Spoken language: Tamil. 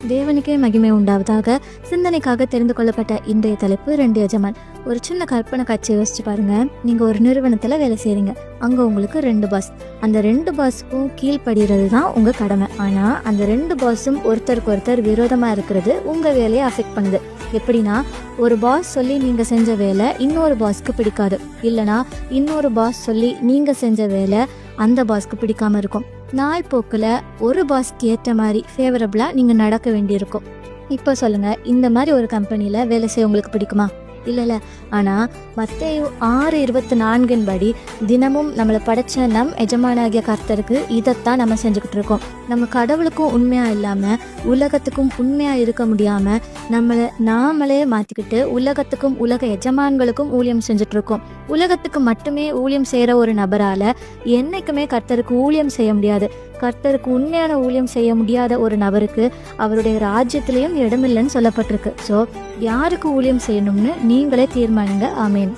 தேவனுக்கே மகிமை உண்டாவதாக. சிந்தனைக்காக தெரிந்து கொள்ளப்பட்ட இன்றைய தலைப்பு 2 எஜமான். ஒரு சின்ன கற்பனை காட்சி யோசிச்சு பாருங்க. நீங்க ஒரு நிறுவனத்துல வேலை செய்றீங்க. அங்க உங்களுக்கு 2 பாஸ். அந்த 2 பாஸுக்கும் கீழ்ப்படுகிறது தான் உங்க கடமை. ஆனா அந்த 2 பாஸும் ஒருத்தருக்கு ஒருத்தர் விரோதமா இருக்கிறது உங்க வேலையை அஃபெக்ட் பண்ணுது. எப்படின்னா, ஒரு பாஸ் சொல்லி நீங்க செஞ்ச வேலை இன்னொரு பாஸ்க்கு பிடிக்காது, இல்லைனா இன்னொரு பாஸ் சொல்லி நீங்க செஞ்ச வேலை அந்த பாஸ்க்கு பிடிக்காம இருக்கும். நாள் போக்கில் ஒரு பாஸ்க்கு ஏற்ற மாதிரி ஃபேவரபிளாக நீங்கள் நடக்க வேண்டியிருக்கும். இப்போ சொல்லுங்கள், இந்த மாதிரி ஒரு கம்பெனியில் வேலை செய்ய உங்களுக்கு பிடிக்குமா? இல்லைல்ல. ஆனால் மத்தேயு 6:24 படி தினமும் நம்மளை படைச்ச எஜமானாகிய கர்த்தருக்கு இதைத்தான் நம்ம செஞ்சுக்கிட்டு இருக்கோம். நம்ம கடவுளுக்கும் உண்மையாக இல்லாமல் உலகத்துக்கும் உண்மையாக இருக்க முடியாமல் நம்மளை நாமளே மாற்றிக்கிட்டு உலகத்துக்கும் உலக எஜமான்களுக்கும் ஊழியம் செஞ்சிட்ருக்கோம். உலகத்துக்கு மட்டுமே ஊழியம் செய்கிற ஒரு நபரால் என்றைக்குமே கர்த்தருக்கு ஊழியம் செய்ய முடியாது. கர்த்தருக்கு உண்மையான ஊழியம் செய்ய முடியாத ஒரு நபருக்கு அவருடைய ராஜ்யத்திலையும் இடமில்லைன்னு சொல்லப்பட்டிருக்கு. ஸோ யாருக்கு ஊழியம் செய்யணும்னு நீங்களே தீர்மானிங்க. ஆமேன்.